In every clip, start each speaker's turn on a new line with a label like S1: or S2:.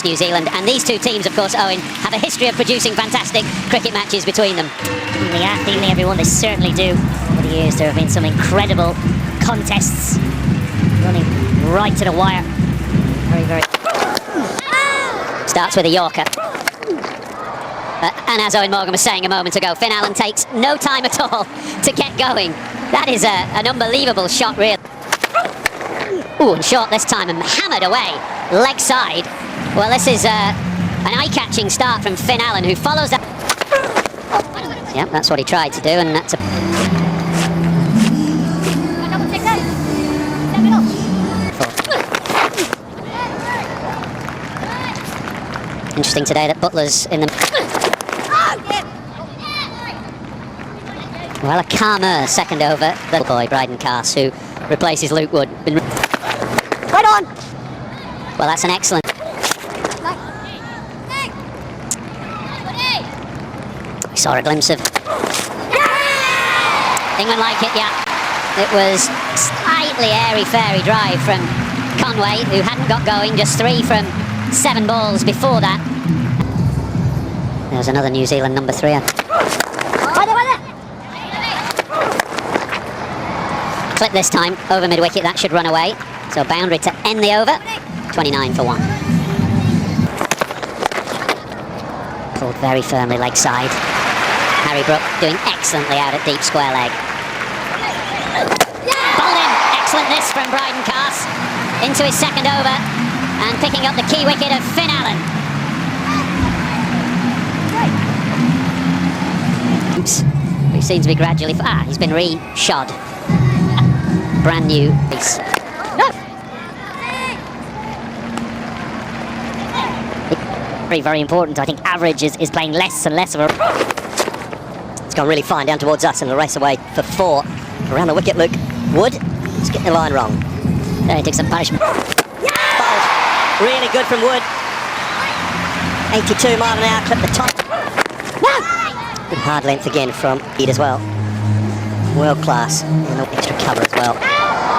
S1: against New Zealand. And these two teams, of course, Owen, have a history of producing fantastic cricket matches between them.
S2: They absolutely everyone, they certainly do. Over the years, there have been some incredible contests running right to the wire. Very, very...
S1: Starts with a Yorker. And as Owen Morgan was saying a moment ago, Finn Allen takes no time at all to get going. That is an unbelievable shot, really. Ooh, and short this time, and hammered away, leg side. Well, this is an eye-catching start from Finn Allen, who follows that. Yep, that's what he tried to do, and that's a... Interesting today that Butler's in the... Well, a calmer second over. Little boy, Bryden Cass, who replaces Luke Wood. Right on! Well, that's an excellent... We saw a glimpse of... England like it, yeah. It was slightly airy-fairy drive from Conway, who hadn't got going, just 3 from 7 balls before that. There's another New Zealand number 3. Clip this time, over mid-wicket, that should run away. So boundary to end the over, 29 for 1. Pulled very firmly leg side. Harry Brook doing excellently out at deep square leg. Bowled in, excellent this from Bryden Cass. Into his second over, and picking up the key wicket of Finn Allen. Oops, he seems to be gradually... he's been re-shod. Brand new piece. No!
S2: Very, very important. I think average is playing less and less of a...
S3: It's gone really fine down towards us and the race away for 4. Around the wicket, Luke. Wood, he's getting the line wrong.
S2: There he took some punishment.
S3: Bowled. Really good from Wood. 82 mile an hour, clip the top. Good hard length again from Ed as well. World class. And extra cover as well.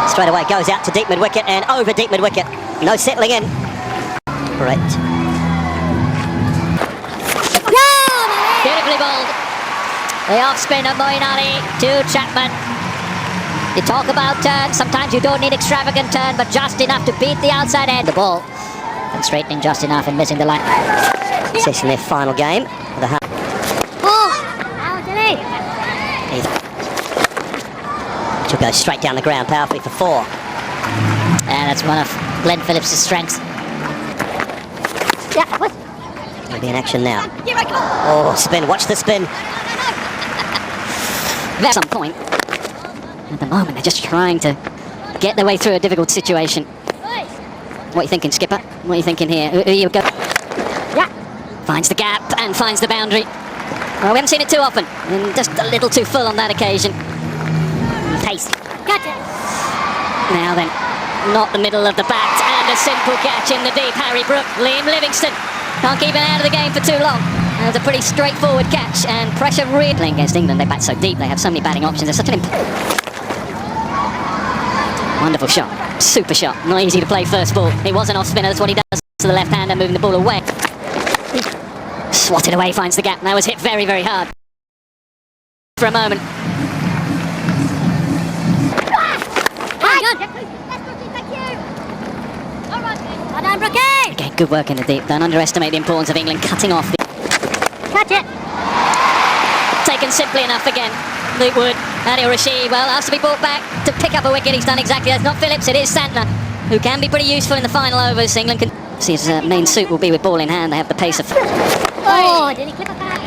S3: Straight away goes out to deep mid-wicket and over deep mid-wicket. No settling in. Great.
S1: Beautifully bowled. The off-spin of Moeen Ali to Chapman. You talk about turn, sometimes you don't need extravagant turn, but just enough to beat the outside end. The ball, and straightening just enough and missing the line.
S3: Success in their final game. She'll go straight down the ground powerfully for 4.
S2: And that's one of Glenn Phillips' strengths.
S1: Yeah, what?
S3: He'll be in action now. Oh, spin, watch the spin.
S2: At some point, at the moment, they're just trying to get their way through a difficult situation. What are you thinking, Skipper? What are you thinking here? Who you go? Yeah. Finds the gap and finds the boundary. Well, we haven't seen it too often. And just a little too full on that occasion. Pace. Gotcha. Now then, not the middle of the bat, and a simple catch in the deep. Harry Brook, Liam Livingstone can't keep it out of the game for too long. That was a pretty straightforward catch, and pressure really... Playing against England, they bat so deep, they have so many batting options. They're such an wonderful shot, super shot. Not easy to play first ball. It was an off spinner, that's what he does to the left-hander, moving the ball away. Swatted away, finds the gap. That was hit very, very hard. For a moment. Okay, good work in the deep. Don't underestimate the importance of England cutting off the...
S1: Catch it!
S2: Taken simply enough again. Luke Wood, Adil Rashid, well, has to be brought back to pick up a wicket. He's done exactly that. It's not Phillips, it is Santner, who can be pretty useful in the final overs. England can... See, his main suit will be with ball in hand. They have the pace of...
S1: Oh, did he clip it back?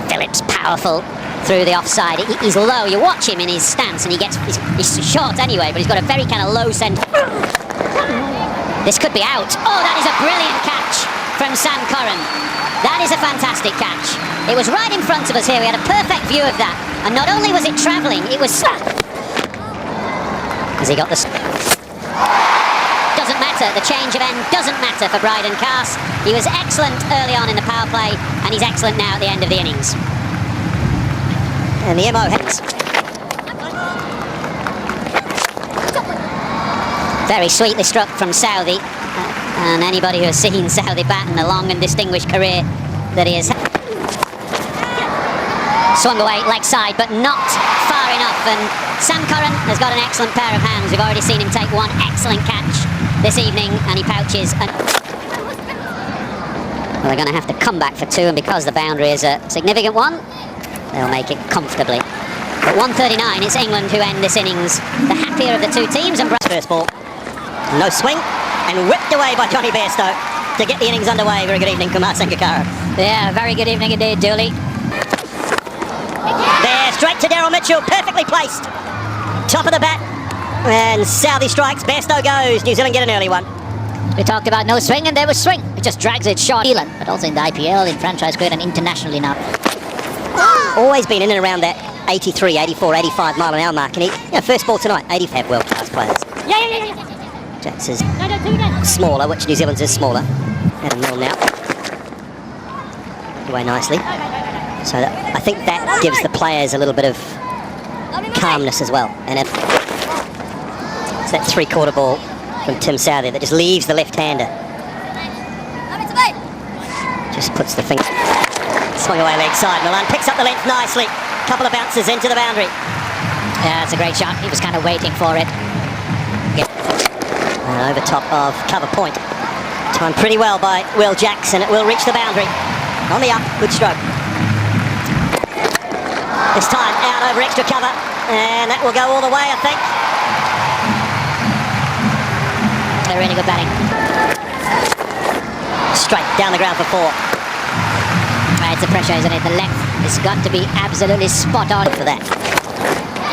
S1: Phillips, powerful through the offside. He's low. You watch him in his stance, and he's short anyway, but he's got a very kind of low centre. This could be out. Oh, that is a brilliant catch from Sam Curran. That is a fantastic catch. It was right in front of us here. We had a perfect view of that. And not only was it travelling, it was... Has he got the... Doesn't matter. The change of end doesn't matter for Bryden Cass. He was excellent early on in the power play, and he's excellent now at the end of the innings.
S3: And the MO heads.
S1: Very sweetly struck from Southey. And anybody who has seen Southey bat in the long and distinguished career that he has had. Swung away leg side, but not far enough. And Sam Curran has got an excellent pair of hands. We've already seen him take one excellent catch this evening, and he pouches. Well, they're going to have to come back for two, and because the boundary is a significant one, they'll make it comfortably. At 1:39, it's England who end this innings the happier of the two teams. And
S3: First ball, no swing, and whipped away by Johnny Bairstow to get the innings underway. Very good evening, Kumar Sangakkara.
S1: Yeah, very good evening indeed, Dooley.
S3: There, straight to Daryl Mitchell, perfectly placed. Top of the bat, and Southey strikes, Bairstow goes. New Zealand get an early one.
S1: We talked about no swing, and there was swing. It just drags it short. But also in the IPL, in franchise cricket, and internationally now.
S3: Always been in and around that 83, 84, 85 mile an hour mark. And he, first ball tonight, 85 world-class players. Jacks is smaller, which New Zealand's is smaller. At a nil now. Away nicely. So I think that gives the players a little bit of calmness as well. And it's that three-quarter ball from Tim Southey that just leaves the left-hander. Just puts the finger. Swung away leg side. Milan picks up the length nicely. Couple of bounces into the boundary.
S1: Yeah, it's a great shot. He was kind of waiting for it.
S3: And over top of cover point. Timed pretty well by Will Jackson. It will reach the boundary. On the up, good stroke. This time out over extra cover. And that will go all the way, I think.
S1: They're really good batting.
S3: Straight down the ground for four.
S1: It's the pressure, isn't it? The length has got to be absolutely spot on
S3: for that.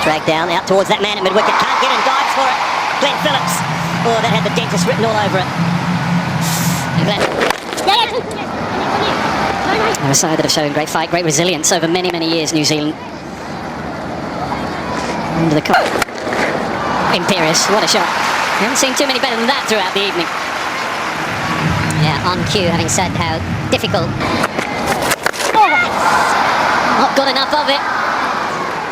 S3: Drag down, out towards that man at mid-wicket. Can't get in, dives for it. Glenn Phillips. Oh, that had the dentist written all over it.
S2: They're a side that have shown great fight, great resilience over many, many years, New Zealand. Under the cup. Imperious, what a shot. I haven't seen too many better than that throughout the evening.
S1: Yeah, on cue, having said how difficult.
S2: Not got enough of it.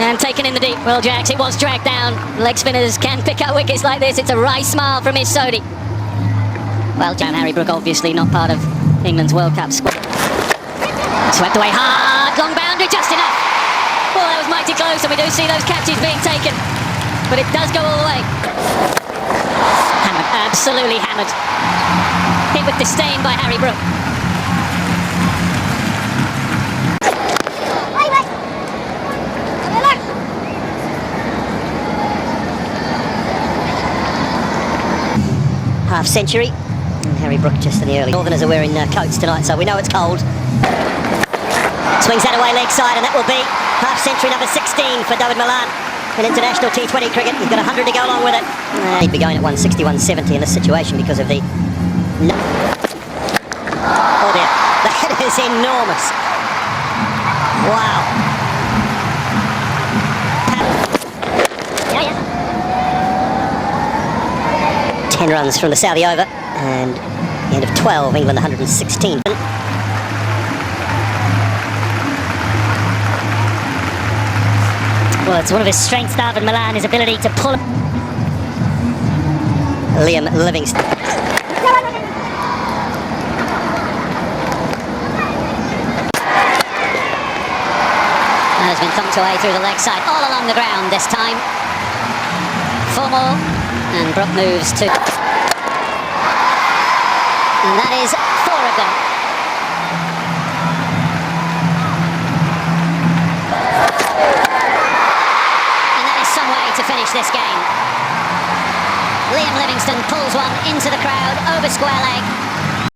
S2: And taken in the deep. Well, Jacks, it was dragged down. Leg spinners can pick up wickets like this. It's a wry smile from his Sodhi. Well, Harry Brook obviously not part of England's World Cup squad. Swept away hard, long boundary, just enough. Oh, that was mighty close, and we do see those catches being taken. But it does go all the way. Hammered, absolutely hammered. Hit with disdain by Harry Brook.
S3: Half century. And Harry Brook just in the early. Northerners are wearing coats tonight, so we know it's cold. Swings that away leg side, and that will be half century number 16 for David Milan in international T20 cricket. He's got 100 to go along with it. He'd be going at 160, 170 in this situation because of the... Oh dear, that is enormous. Wow. 10 runs from the Southey over, and the end of 12, England 116.
S1: Well, it's one of his strengths, David Milan, his ability to pull.
S3: Liam Livingston.
S1: That has been thumped away through the leg side, all along the ground this time. 4 more, and Brook moves to... And that is 4 of them. And that is some way to finish this game. Liam Livingston pulls one into the crowd, over square leg.